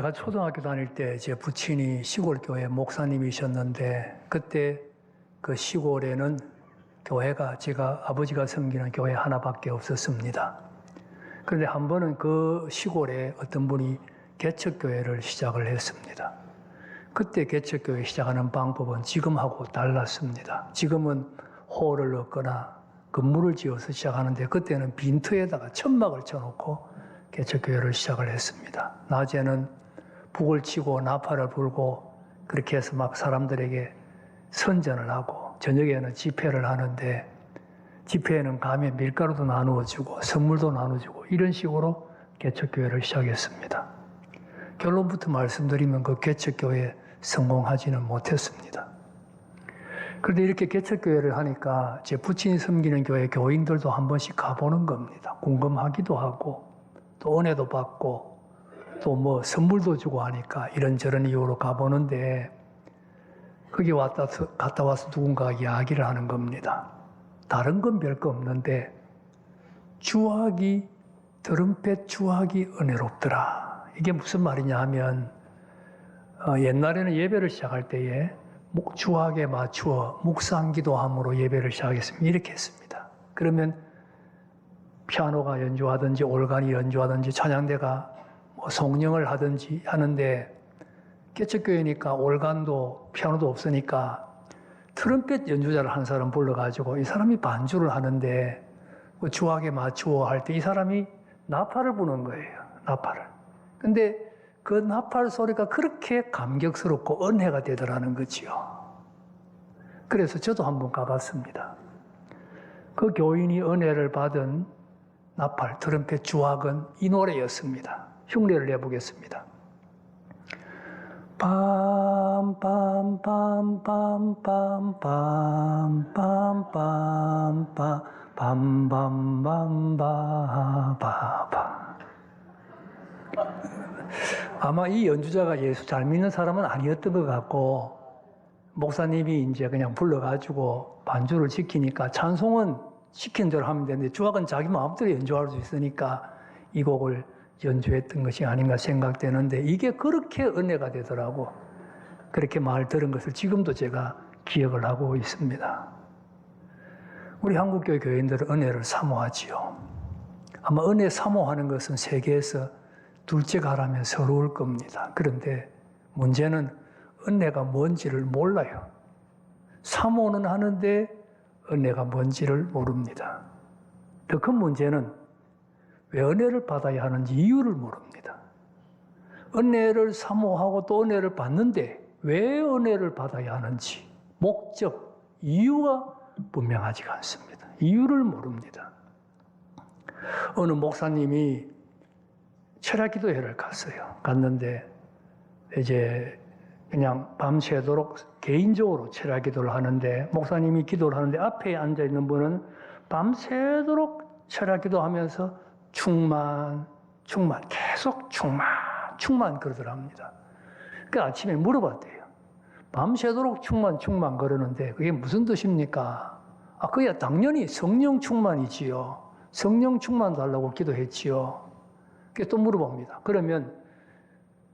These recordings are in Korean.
제가 초등학교 다닐 때 제 부친이 시골 교회 목사님이셨는데 그때 그 시골에는 교회가 제가 아버지가 섬기는 교회 하나밖에 없었습니다. 그런데 한 번은 그 시골에 어떤 분이 개척교회를 시작을 했습니다. 그때 개척교회 시작하는 방법은 지금하고 달랐습니다. 지금은 홀을 얻거나 건물을 지어서 시작하는데 그때는 빈터에다가 천막을 쳐놓고 개척교회를 시작을 했습니다. 낮에는 북을 치고 나팔을 불고 그렇게 해서 막 사람들에게 선전을 하고 저녁에는 집회를 하는데 집회에는 가면 밀가루도 나누어주고 선물도 나눠주고 이런 식으로 개척교회를 시작했습니다. 결론부터 말씀드리면 그 개척교회 성공하지는 못했습니다. 그런데 이렇게 개척교회를 하니까 제 부친이 섬기는 교회 교인들도 한 번씩 가보는 겁니다. 궁금하기도 하고 또 은혜도 받고 또 뭐 선물도 주고 하니까 이런저런 이유로 가보는데 거기 갔다 와서 누군가 이야기를 하는 겁니다. 다른 건 별거 없는데 트럼펫 주악이 은혜롭더라. 이게 무슨 말이냐 하면 옛날에는 예배를 시작할 때에 주악에 맞추어 묵상기도함으로 예배를 시작했습니다. 이렇게 했습니다. 그러면 피아노가 연주하든지 올간이 연주하든지 찬양대가 성령을 하든지 하는데 개척교회니까 올간도 피아노도 없으니까 트럼펫 연주자를 한 사람 불러가지고 이 사람이 반주를 하는데 주악에 맞추어 할 때 이 사람이 나팔을 부는 거예요. 나팔을. 근데 그 나팔 소리가 그렇게 감격스럽고 은혜가 되더라는 거지요. 그래서 저도 한번 가봤습니다. 그 교인이 은혜를 받은 나팔, 트럼펫 주악은 이 노래였습니다. 흉내를 내보겠습니다. 빰빰빰빰빰빰빰빰빰빰빰빰빰 아마 이 연주자가 예수 잘 믿는 사람은 아니었던 것 같고 목사님이 이제 그냥 불러가지고 반주를 시키니까 찬송은 시킨 대로 하면 되는데 주악은 자기 마음대로 연주할 수 있으니까 이 곡을 연주했던 것이 아닌가 생각되는데 이게 그렇게 은혜가 되더라고. 그렇게 말 들은 것을 지금도 제가 기억을 하고 있습니다. 우리 한국교회 교인들은 은혜를 사모하지요. 아마 은혜 사모하는 것은 세계에서 둘째가 라면 서러울 겁니다. 그런데 문제는 은혜가 뭔지를 몰라요. 사모는 하는데 은혜가 뭔지를 모릅니다. 더 큰 문제는 왜 은혜를 받아야 하는지 이유를 모릅니다. 은혜를 사모하고 또 은혜를 받는데 왜 은혜를 받아야 하는지 목적, 이유가 분명하지가 않습니다. 이유를 모릅니다. 어느 목사님이 철야기도회를 갔어요. 갔는데 이제 그냥 밤새도록 개인적으로 철야기도를 하는데 목사님이 기도를 하는데 앞에 앉아있는 분은 밤새도록 철야기도하면서 충만 계속 충만 그러더랍니다. 그 아침에 물어봤대요. 밤새도록 충만 그러는데 그게 무슨 뜻입니까? 그야 당연히 성령 충만이지요. 성령 충만 달라고 기도했지요. 그게 또 물어봅니다. 그러면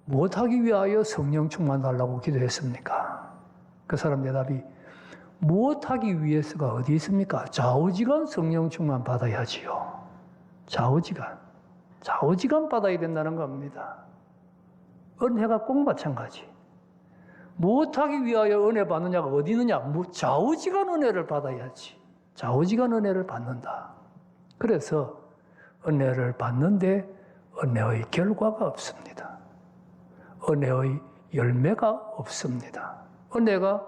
무엇하기 위하여 성령 충만 달라고 기도했습니까? 그 사람 대답이 무엇하기 위해서가 어디 있습니까? 좌우지간 성령 충만 받아야지요. 좌우지간 받아야 된다는 겁니다. 은혜가 꼭 마찬가지. 무엇하기 위하여 은혜 받느냐가 어디 있느냐? 좌우지간 은혜를 받아야지. 좌우지간 은혜를 받는다. 그래서 은혜를 받는데 은혜의 결과가 없습니다. 은혜의 열매가 없습니다. 은혜가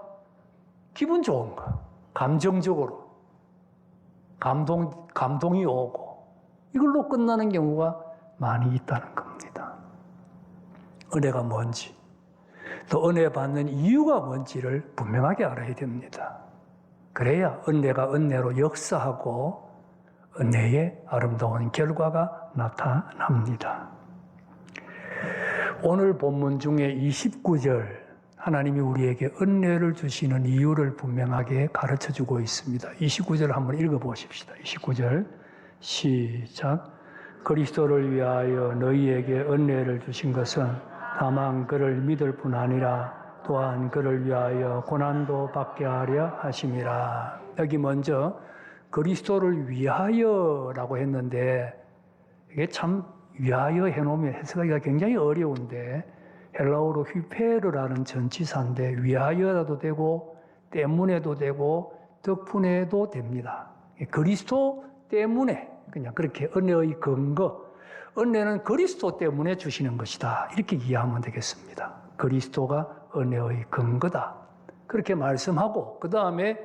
기분 좋은 거, 감정적으로 감동이 오고 이걸로 끝나는 경우가 많이 있다는 겁니다. 은혜가 뭔지, 또 은혜 받는 이유가 뭔지를 분명하게 알아야 됩니다. 그래야 은혜가 은혜로 역사하고 은혜의 아름다운 결과가 나타납니다. 오늘 본문 중에 29절 하나님이 우리에게 은혜를 주시는 이유를 분명하게 가르쳐주고 있습니다. 29절 한번 읽어보십시다. 29절 시작. 그리스도를 위하여 너희에게 은혜를 주신 것은 다만 그를 믿을 뿐 아니라 또한 그를 위하여 고난도 받게 하려 하심이라. 여기 먼저 그리스도를 위하여라고 했는데 이게 참 위하여 해놓으면 해석하기가 굉장히 어려운데 헬라어로 휘페르라는 전치사인데 위하여라도 되고 때문에도 되고 덕분에도 됩니다. 그리스도 때문에 그냥 그렇게 은혜의 근거, 은혜는 그리스도 때문에 주시는 것이다. 이렇게 이해하면 되겠습니다. 그리스도가 은혜의 근거다. 그렇게 말씀하고 그 다음에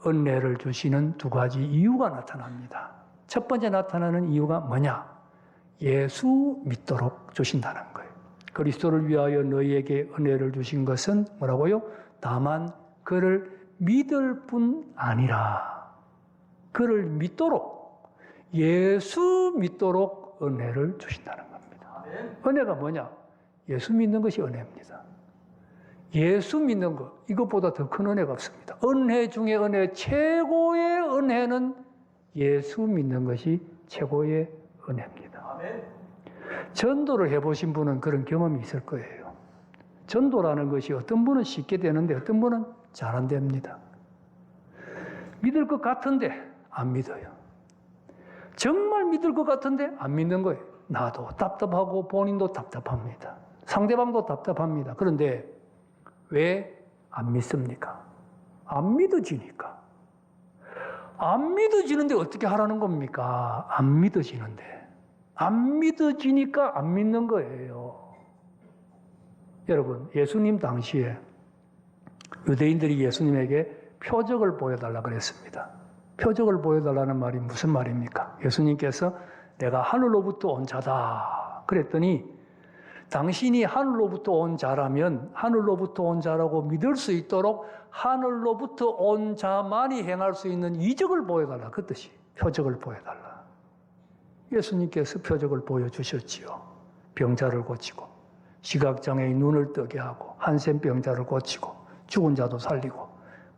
은혜를 주시는 두 가지 이유가 나타납니다. 첫 번째 나타나는 이유가 뭐냐? 예수 믿도록 주신다는 거예요. 그리스도를 위하여 너희에게 은혜를 주신 것은 뭐라고요? 다만 그를 믿을 뿐 아니라 그를 믿도록 예수 믿도록 은혜를 주신다는 겁니다. 은혜가 뭐냐? 예수 믿는 것이 은혜입니다. 예수 믿는 것, 이것보다 더 큰 은혜가 없습니다. 은혜 중에 은혜, 최고의 은혜는 예수 믿는 것이 최고의 은혜입니다. 아멘. 전도를 해보신 분은 그런 경험이 있을 거예요. 전도라는 것이 어떤 분은 쉽게 되는데 어떤 분은 잘 안 됩니다. 믿을 것 같은데 안 믿어요. 정말 믿을 것 같은데 안 믿는 거예요. 나도 답답하고 본인도 답답합니다. 상대방도 답답합니다. 그런데 왜 안 믿습니까? 안 믿어지니까. 안 믿어지는데 어떻게 하라는 겁니까? 안 믿어지는데. 안 믿어지니까 안 믿는 거예요. 여러분, 예수님 당시에 유대인들이 예수님에게 표적을 보여달라 그랬습니다. 표적을 보여달라는 말이 무슨 말입니까? 예수님께서 내가 하늘로부터 온 자다. 그랬더니 당신이 하늘로부터 온 자라면 하늘로부터 온 자라고 믿을 수 있도록 하늘로부터 온 자만이 행할 수 있는 이적을 보여달라. 그 뜻이 표적을 보여달라. 예수님께서 표적을 보여주셨지요. 병자를 고치고 시각장애인 눈을 뜨게 하고 한센병자를 고치고 죽은 자도 살리고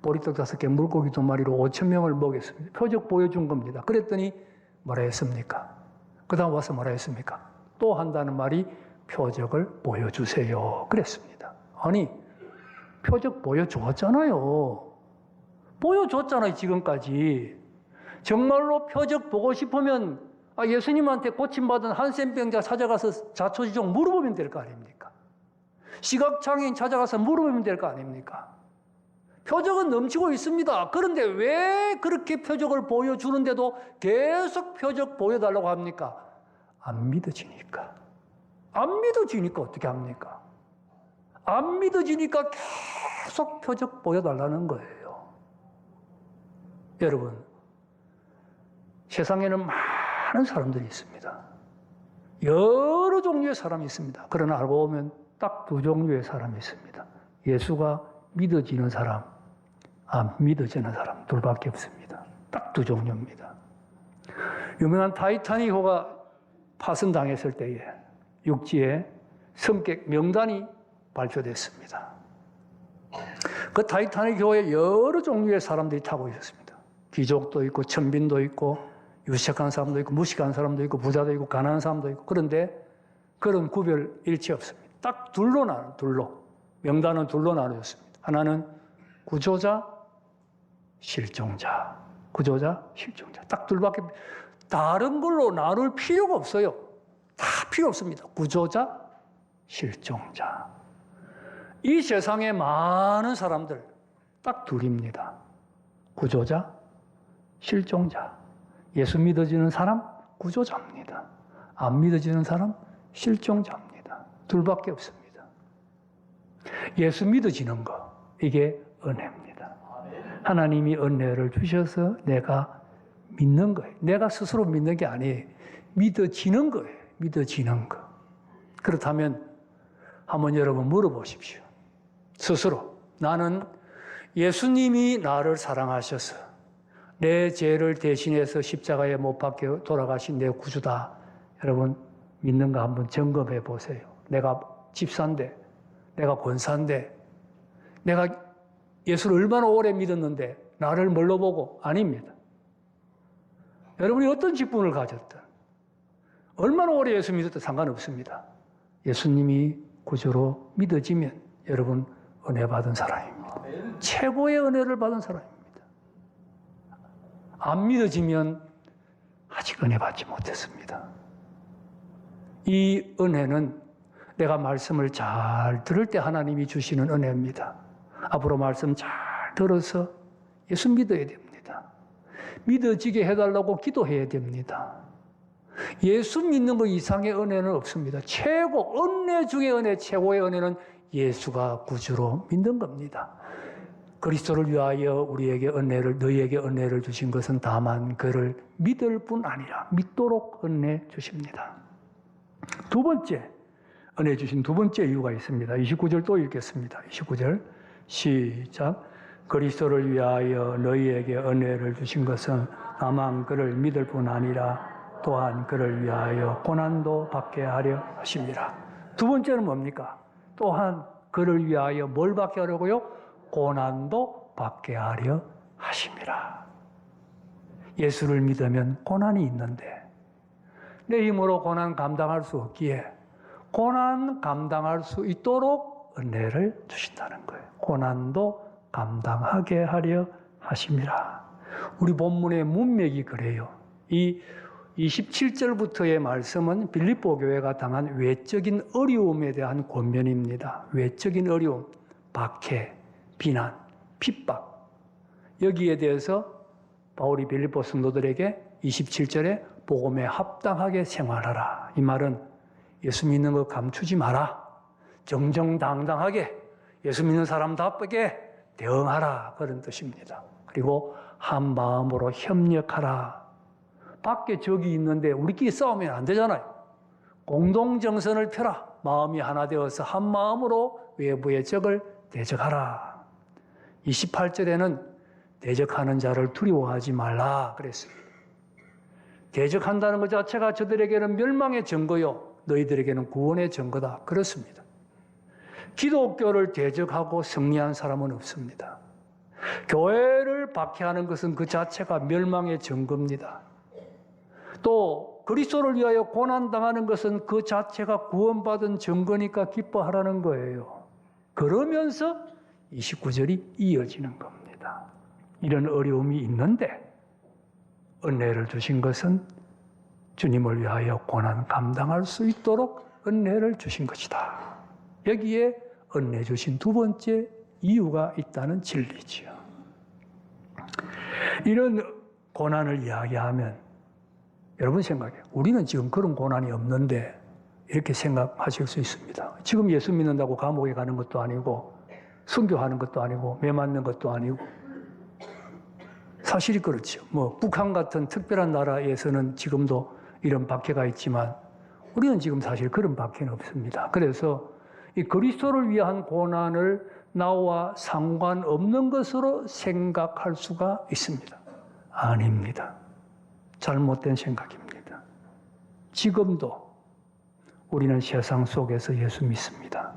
보리떡 5개 물고기 2마리로 5,000명을 먹였습니다. 표적 보여준 겁니다. 그랬더니 뭐라 했습니까? 그 다음 와서 뭐라 했습니까? 또 한다는 말이 표적을 보여주세요. 그랬습니다. 아니, 표적 보여줬잖아요. 보여줬잖아요, 지금까지. 정말로 표적 보고 싶으면 예수님한테 고침받은 한센병자 찾아가서 자초지종 물어보면 될 거 아닙니까? 시각장애인 찾아가서 물어보면 될 거 아닙니까? 표적은 넘치고 있습니다. 그런데 왜 그렇게 표적을 보여주는데도 계속 표적 보여달라고 합니까? 안 믿어지니까. 안 믿어지니까 어떻게 합니까? 안 믿어지니까 계속 표적 보여달라는 거예요. 여러분, 세상에는 많은 사람들이 있습니다. 여러 종류의 사람이 있습니다. 그러나 알고 보면 딱 두 종류의 사람이 있습니다. 예수가 믿어지는 사람, 안 믿어지는 사람 둘밖에 없습니다. 딱 두 종류입니다. 유명한 타이타닉호가 파손당했을 때에 육지에 승객 명단이 발표됐습니다. 그 타이타닉호에 여러 종류의 사람들이 타고 있었습니다. 귀족도 있고 천빈도 있고 유식한 사람도 있고 무식한 사람도 있고 부자도 있고 가난한 사람도 있고 그런데 그런 구별 일체 없습니다. 딱 둘로 명단은 둘로 나누었습니다. 하나는 구조자, 실종자. 구조자, 실종자. 딱 둘밖에 다른 걸로 나눌 필요가 없어요. 다 필요 없습니다. 구조자, 실종자. 이 세상에 많은 사람들 딱 둘입니다. 구조자, 실종자. 예수 믿어지는 사람, 구조자입니다. 안 믿어지는 사람, 실종자입니다. 둘밖에 없습니다. 예수 믿어지는 거, 이게 은혜입니다. 하나님이 은혜를 주셔서 내가 믿는 거예요. 내가 스스로 믿는 게 아니에요. 믿어지는 거예요. 믿어지는 거. 그렇다면 한번 여러분 물어보십시오. 스스로. 나는 예수님이 나를 사랑하셔서 내 죄를 대신해서 십자가에 못 박혀 돌아가신 내 구주다. 여러분 믿는가 한번 점검해 보세요. 내가 집사인데, 내가 권사인데, 내가 예수를 얼마나 오래 믿었는데 나를 뭘로 보고? 아닙니다. 여러분이 어떤 직분을 가졌든 얼마나 오래 예수 믿었든 상관없습니다. 예수님이 구주로 믿어지면 여러분 은혜 받은 사람입니다. 최고의 은혜를 받은 사람입니다. 안 믿어지면 아직 은혜 받지 못했습니다. 이 은혜는 내가 말씀을 잘 들을 때 하나님이 주시는 은혜입니다. 앞으로 말씀 잘 들어서 예수 믿어야 됩니다. 믿어지게 해달라고 기도해야 됩니다. 예수 믿는 것 이상의 은혜는 없습니다. 최고, 은혜 중의 은혜, 최고의 은혜는 예수가 구주로 믿는 겁니다. 그리스도를 위하여 우리에게 은혜를, 너희에게 은혜를 주신 것은 다만 그를 믿을 뿐 아니라 믿도록 은혜 주십니다. 두 번째, 은혜 주신 두 번째 이유가 있습니다. 29절 또 읽겠습니다. 29절 시작. 그리스도를 위하여 너희에게 은혜를 주신 것은 다만 그를 믿을 뿐 아니라 또한 그를 위하여 고난도 받게 하려 하심이라. 두 번째는 뭡니까? 또한 그를 위하여 뭘 받게 하려고요? 고난도 받게 하려 하심이라. 예수를 믿으면 고난이 있는데 내 힘으로 고난 감당할 수 없기에 고난 감당할 수 있도록 은혜를 주신다는 거예요. 고난도 감당하게 하려 하심이라. 우리 본문의 문맥이 그래요. 이 27절부터의 말씀은 빌립보 교회가 당한 외적인 어려움에 대한 권면입니다. 외적인 어려움, 박해, 비난, 핍박. 여기에 대해서 바울이 빌립보 성도들에게 27절에 복음에 합당하게 생활하라. 이 말은 예수 믿는 거 감추지 마라. 정정당당하게 예수 믿는 사람답게 대응하라. 그런 뜻입니다. 그리고 한 마음으로 협력하라. 밖에 적이 있는데 우리끼리 싸우면 안 되잖아요. 공동정선을 펴라. 마음이 하나 되어서 한 마음으로 외부의 적을 대적하라. 28절에는 대적하는 자를 두려워하지 말라 그랬습니다. 대적한다는 것 자체가 저들에게는 멸망의 증거요, 너희들에게는 구원의 증거다. 그렇습니다. 기독교를 대적하고 승리한 사람은 없습니다. 교회를 박해하는 것은 그 자체가 멸망의 증거입니다. 또 그리스도를 위하여 고난당하는 것은 그 자체가 구원받은 증거니까 기뻐하라는 거예요. 그러면서 29절이 이어지는 겁니다. 이런 어려움이 있는데 은혜를 주신 것은 주님을 위하여 고난 감당할 수 있도록 은혜를 주신 것이다. 여기에 은혜 주신 두 번째 이유가 있다는 진리지요. 이런 고난을 이야기하면 여러분 생각해요. 우리는 지금 그런 고난이 없는데 이렇게 생각하실 수 있습니다. 지금 예수 믿는다고 감옥에 가는 것도 아니고 순교하는 것도 아니고 매 맞는 것도 아니고 사실이 그렇죠. 북한 같은 특별한 나라에서는 지금도 이런 박해가 있지만 우리는 지금 사실 그런 박해는 없습니다. 그래서 이 그리스도를 위한 고난을 나와 상관없는 것으로 생각할 수가 있습니다. 아닙니다. 잘못된 생각입니다. 지금도 우리는 세상 속에서 예수 믿습니다.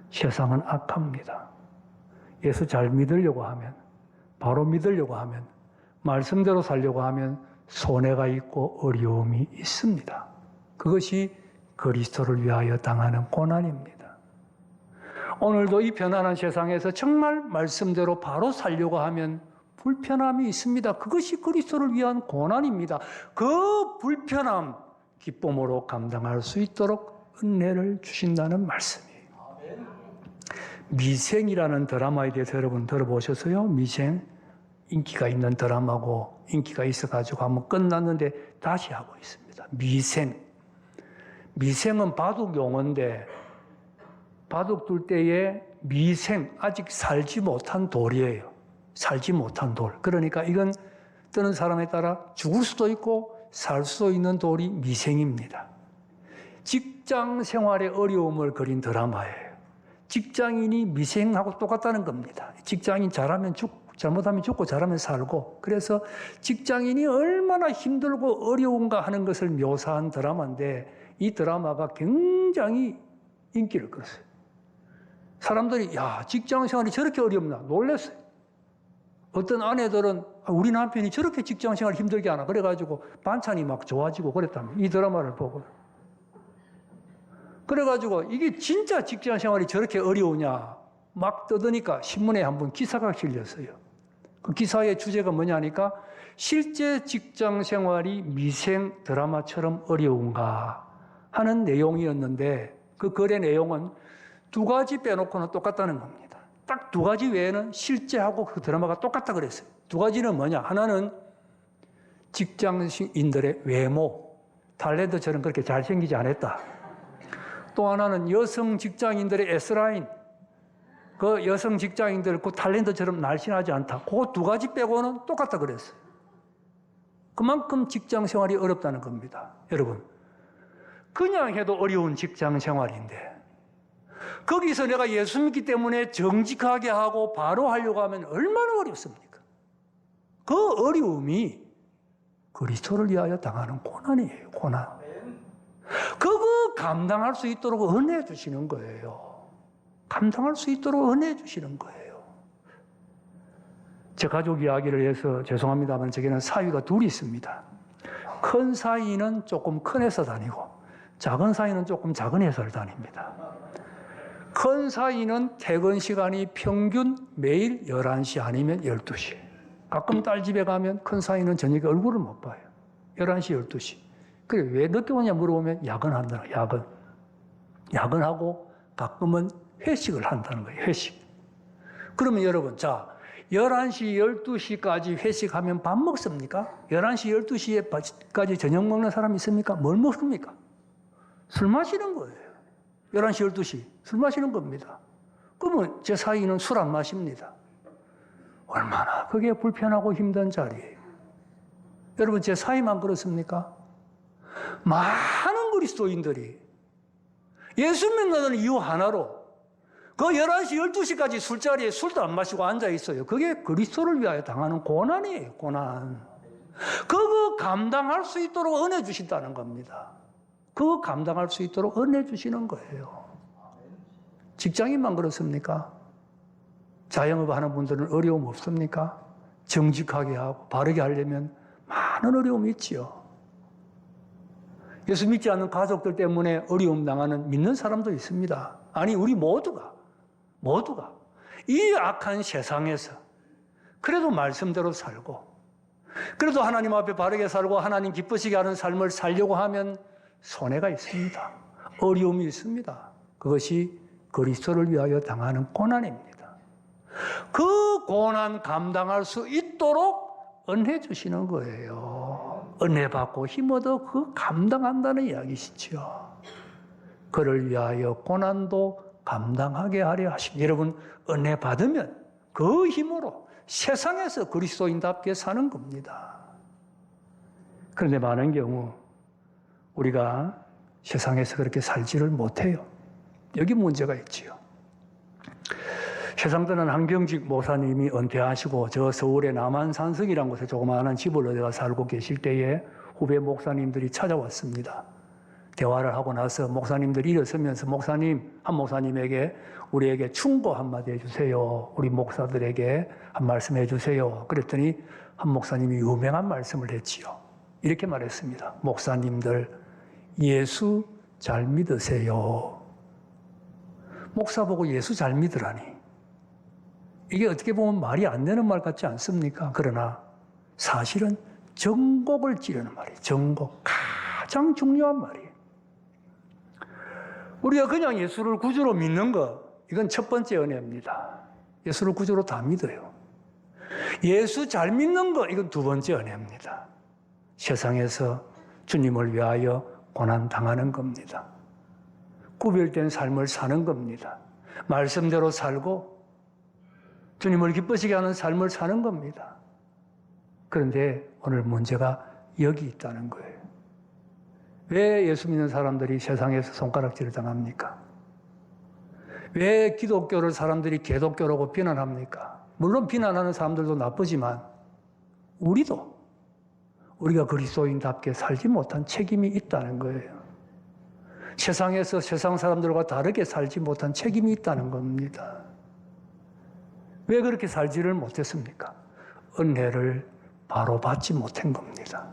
세상은 악합니다. 예수 잘 믿으려고 하면, 바로 믿으려고 하면, 말씀대로 살려고 하면 손해가 있고 어려움이 있습니다. 그것이 그리스도를 위하여 당하는 고난입니다. 오늘도 이 편안한 세상에서 정말 말씀대로 바로 살려고 하면 불편함이 있습니다. 그것이 그리스도를 위한 고난입니다. 그 불편함 기쁨으로 감당할 수 있도록 은혜를 주신다는 말씀이에요. 미생이라는 드라마에 대해서 여러분 들어보셨어요? 미생? 인기가 있는 드라마고 인기가 있어가지고 한번 끝났는데 다시 하고 있습니다. 미생. 미생은 바둑 용어인데 바둑 둘 때에 미생, 아직 살지 못한 돌이에요. 살지 못한 돌. 그러니까 이건 뜨는 사람에 따라 죽을 수도 있고 살 수도 있는 돌이 미생입니다. 직장 생활의 어려움을 그린 드라마예요. 직장인이 미생하고 똑같다는 겁니다. 직장인 잘하면 죽고 잘못하면 죽고 잘하면 살고, 그래서 직장인이 얼마나 힘들고 어려운가 하는 것을 묘사한 드라마인데 이 드라마가 굉장히 인기를 끌었어요. 사람들이 야, 직장 생활이 저렇게 어렵나 놀랐어요. 어떤 아내들은 우리 남편이 저렇게 직장 생활 힘들게 하나 그래가지고 반찬이 막 좋아지고 그랬답니다. 이 드라마를 보고. 그래가지고 이게 진짜 직장 생활이 저렇게 어려우냐 막 떠드니까 신문에 한번 기사가 실렸어요. 그 기사의 주제가 뭐냐니까 실제 직장 생활이 미생 드라마처럼 어려운가 하는 내용이었는데 그 글의 내용은 두 가지 빼놓고는 똑같다는 겁니다. 딱 두 가지 외에는 실제하고 그 드라마가 똑같다 그랬어요. 두 가지는 뭐냐? 하나는 직장인들의 외모, 탤런트처럼 그렇게 잘생기지 않았다. 또 하나는 여성 직장인들의 S라인, 그 여성 직장인들 그 탤런트처럼 날씬하지 않다. 그 두 가지 빼고는 똑같다 그랬어요. 그만큼 직장 생활이 어렵다는 겁니다. 여러분, 그냥 해도 어려운 직장 생활인데 거기서 내가 예수 믿기 때문에 정직하게 하고 바로 하려고 하면 얼마나 어렵습니까? 그 어려움이 그리스도를 위하여 당하는 고난이에요. 고난. 그거 감당할 수 있도록 은혜 주시는 거예요. 감당할 수 있도록 은혜 주시는 거예요. 제 가족 이야기를 해서 죄송합니다만 저게는 사위가 둘이 있습니다. 큰 사위는 조금 큰 회사 다니고 작은 사위는 조금 작은 회사를 다닙니다. 큰 사위는 퇴근 시간이 평균 매일 11시 아니면 12시. 가끔 딸 집에 가면 큰 사위는 저녁에 얼굴을 못 봐요. 11시, 12시. 그래, 왜 늦게 오냐 물어보면 야근한다는 거예요, 야근. 야근하고 가끔은 회식을 한다는 거예요, 회식. 그러면 여러분, 자, 11시, 12시까지 회식하면 밥 먹습니까? 11시, 12시까지 저녁 먹는 사람 있습니까? 뭘 먹습니까? 술 마시는 거예요. 11시, 12시 술 마시는 겁니다. 그러면 제 사위는 술 안 마십니다. 얼마나 그게 불편하고 힘든 자리예요. 여러분, 제 사위만 그렇습니까? 많은 그리스도인들이 예수 믿는 이유 하나로 그 11시, 12시까지 술자리에 술도 안 마시고 앉아 있어요. 그게 그리스도를 위하여 당하는 고난이에요, 고난. 그거 감당할 수 있도록 은혜 주신다는 겁니다. 그거 감당할 수 있도록 은혜 주시는 거예요. 직장인만 그렇습니까? 자영업 하는 분들은 어려움 없습니까? 정직하게 하고 바르게 하려면 많은 어려움이 있지요. 예수 믿지 않는 가족들 때문에 어려움 당하는 믿는 사람도 있습니다. 아니, 우리 모두가 이 악한 세상에서 그래도 말씀대로 살고 그래도 하나님 앞에 바르게 살고 하나님 기쁘시게 하는 삶을 살려고 하면 손해가 있습니다. 어려움이 있습니다. 그것이 그리스도를 위하여 당하는 고난입니다. 그 고난 감당할 수 있도록 은혜 주시는 거예요. 은혜 받고 힘 얻어 그 감당한다는 이야기시죠. 그를 위하여 고난도 감당하게 하려 하십니다. 여러분, 은혜 받으면 그 힘으로 세상에서 그리스도인답게 사는 겁니다. 그런데 많은 경우 우리가 세상에서 그렇게 살지를 못해요. 여기 문제가 있지요. 세상에는 한경직 목사님이 은퇴하시고 저 서울의 남한산성이라는 곳에 조그마한 집을 얻어가 살고 계실 때에 후배 목사님들이 찾아왔습니다. 대화를 하고 나서 목사님들이 일어서면서 한 목사님에게 우리에게 충고 한마디 해주세요. 우리 목사들에게 한 말씀 해주세요. 그랬더니 한 목사님이 유명한 말씀을 했지요. 이렇게 말했습니다. 목사님들, 예수 잘 믿으세요. 목사 보고 예수 잘 믿으라니. 이게 어떻게 보면 말이 안 되는 말 같지 않습니까? 그러나 사실은 정곡을 찌르는 말이에요. 정곡. 가장 중요한 말이에요. 우리가 그냥 예수를 구주로 믿는 것, 이건 첫 번째 은혜입니다. 예수를 구주로 다 믿어요. 예수 잘 믿는 것, 이건 두 번째 은혜입니다. 세상에서 주님을 위하여 고난 당하는 겁니다. 구별된 삶을 사는 겁니다. 말씀대로 살고 주님을 기쁘시게 하는 삶을 사는 겁니다. 그런데 오늘 문제가 여기 있다는 거예요. 왜 예수 믿는 사람들이 세상에서 손가락질을 당합니까? 왜 기독교를 사람들이 개독교라고 비난합니까? 물론 비난하는 사람들도 나쁘지만 우리가 그리스도인답게 살지 못한 책임이 있다는 거예요. 세상에서 세상 사람들과 다르게 살지 못한 책임이 있다는 겁니다. 왜 그렇게 살지를 못했습니까? 은혜를 바로 받지 못한 겁니다.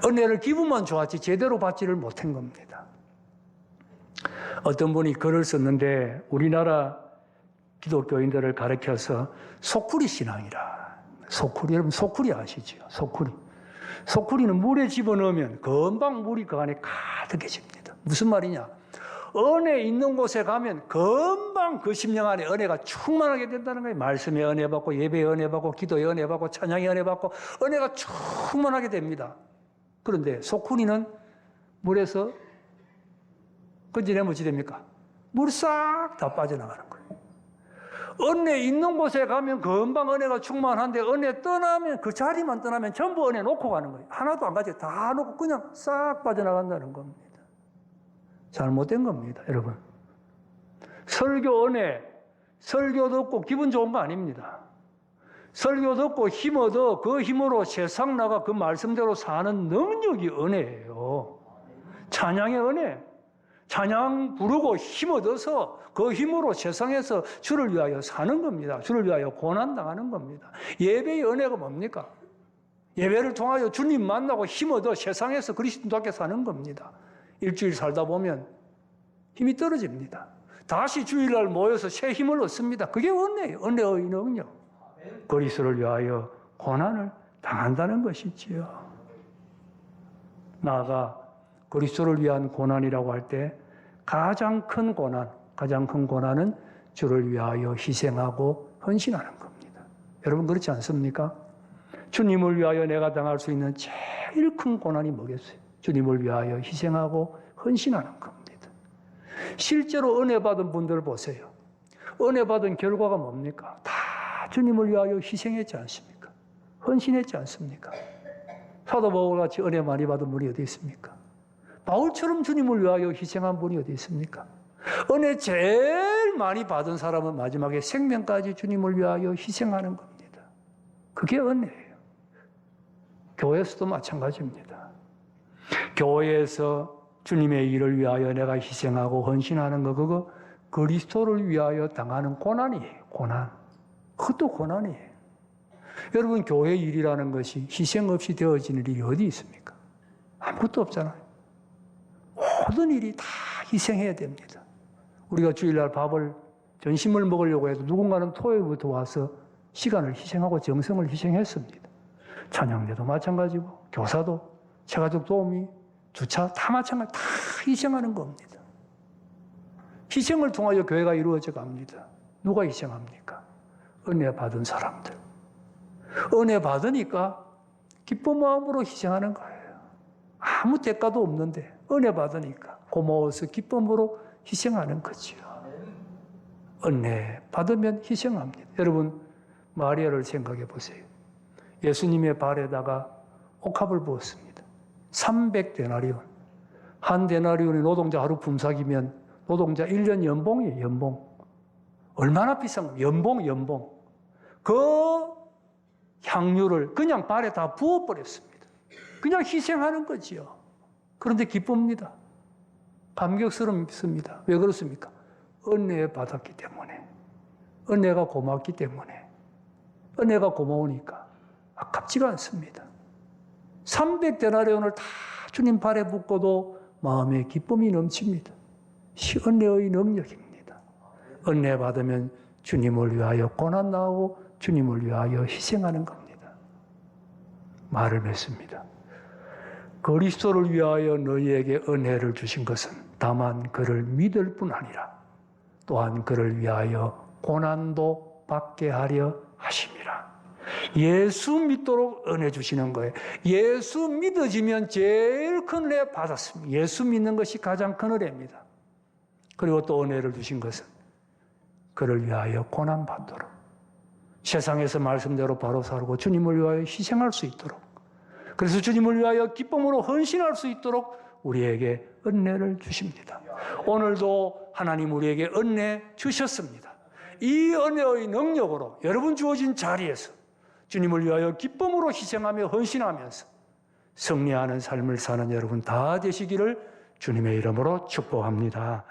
은혜를 기분만 좋았지 제대로 받지를 못한 겁니다. 어떤 분이 글을 썼는데 우리나라 기독교인들을 가르쳐서 소쿠리 신앙이라. 소쿠리, 여러분 소쿠리 아시죠? 소쿠리. 소쿠리는 물에 집어넣으면 금방 물이 그 안에 가득해집니다. 무슨 말이냐? 은혜 있는 곳에 가면 금방 그 심령 안에 은혜가 충만하게 된다는 거예요. 말씀에 은혜 받고, 예배에 은혜 받고, 기도에 은혜 받고, 찬양에 은혜 받고, 은혜가 충만하게 됩니다. 그런데 소쿠리는 물에서 건져내면 어찌 됩니까? 물이 싹 다 빠져나가는 거예요. 은혜 있는 곳에 가면 금방 은혜가 충만한데 은혜 떠나면 그 자리만 떠나면 전부 은혜 놓고 가는 거예요. 하나도 안 가지고 다 놓고 그냥 싹 빠져나간다는 겁니다. 잘못된 겁니다, 여러분. 설교 은혜, 설교 듣고 기분 좋은 거 아닙니다. 설교 듣고 힘 얻어 그 힘으로 세상 나가 그 말씀대로 사는 능력이 은혜예요. 찬양의 은혜. 찬양 부르고 힘 얻어서 그 힘으로 세상에서 주를 위하여 사는 겁니다. 주를 위하여 고난당하는 겁니다. 예배의 은혜가 뭡니까? 예배를 통하여 주님 만나고 힘 얻어 세상에서 그리스도답게 사는 겁니다. 일주일 살다 보면 힘이 떨어집니다. 다시 주일날 모여서 새 힘을 얻습니다. 그게 은혜예요. 은혜의 능력. 그리스도를 위하여 고난을 당한다는 것이지요. 나아가 그리스도를 위한 고난이라고 할 때 가장 큰 고난은 주를 위하여 희생하고 헌신하는 겁니다. 여러분 그렇지 않습니까? 주님을 위하여 내가 당할 수 있는 제일 큰 고난이 뭐겠어요? 주님을 위하여 희생하고 헌신하는 겁니다. 실제로 은혜 받은 분들 보세요. 은혜 받은 결과가 뭡니까? 다 주님을 위하여 희생했지 않습니까? 헌신했지 않습니까? 사도 바울같이 은혜 많이 받은 분이 어디 있습니까? 바울처럼 주님을 위하여 희생한 분이 어디 있습니까? 은혜 제일 많이 받은 사람은 마지막에 생명까지 주님을 위하여 희생하는 겁니다. 그게 은혜예요. 교회에서도 마찬가지입니다. 교회에서 주님의 일을 위하여 내가 희생하고 헌신하는 거, 그거 그리스도를 위하여 당하는 고난이에요. 고난. 그것도 고난이에요. 여러분, 교회 일이라는 것이 희생 없이 되어지는 일이 어디 있습니까? 아무것도 없잖아요. 모든 일이 다 희생해야 됩니다. 우리가 주일날 밥을, 전심을 먹으려고 해도 누군가는 토요일부터 와서 시간을 희생하고 정성을 희생했습니다. 찬양대도 마찬가지고, 교사도, 제가족 도우미, 주차 다 마찬가지, 다 희생하는 겁니다. 희생을 통하여 교회가 이루어져 갑니다. 누가 희생합니까? 은혜 받은 사람들. 은혜 받으니까 기쁜 마음으로 희생하는 거예요. 아무 대가도 없는데 은혜 받으니까 고마워서 기쁨으로 희생하는 거지요. 은혜 받으면 희생합니다. 여러분, 마리아를 생각해 보세요. 예수님의 발에다가 옥합을 부었습니다. 300데나리온. 한 데나리온이 노동자 하루 품삯이면 노동자 1년 연봉이에요, 연봉. 얼마나 비싼 거예요? 연봉. 그 향유를 그냥 발에 다 부어버렸습니다. 그냥 희생하는 거지요. 그런데 기쁩니다. 감격스럽습니다. 왜 그렇습니까? 은혜 받았기 때문에. 은혜가 고맙기 때문에. 은혜가 고마우니까 아깝지가 않습니다. 300데나리온을 다 주님 발에 붓고도 마음에 기쁨이 넘칩니다. 은혜의 능력입니다. 은혜 받으면 주님을 위하여 고난 나오고 주님을 위하여 희생하는 겁니다. 말을 맺습니다. 그리스도를 위하여 너희에게 은혜를 주신 것은 다만 그를 믿을 뿐 아니라 또한 그를 위하여 고난도 받게 하려 하심이라. 예수 믿도록 은혜 주시는 거예요. 예수 믿어지면 제일 큰 은혜 받았습니다. 예수 믿는 것이 가장 큰 은혜입니다. 그리고 또 은혜를 주신 것은 그를 위하여 고난 받도록, 세상에서 말씀대로 바로 살고 주님을 위하여 희생할 수 있도록, 그래서 주님을 위하여 기쁨으로 헌신할 수 있도록 우리에게 은혜를 주십니다. 오늘도 하나님 우리에게 은혜 주셨습니다. 이 은혜의 능력으로 여러분 주어진 자리에서 주님을 위하여 기쁨으로 희생하며 헌신하면서 승리하는 삶을 사는 여러분 다 되시기를 주님의 이름으로 축복합니다.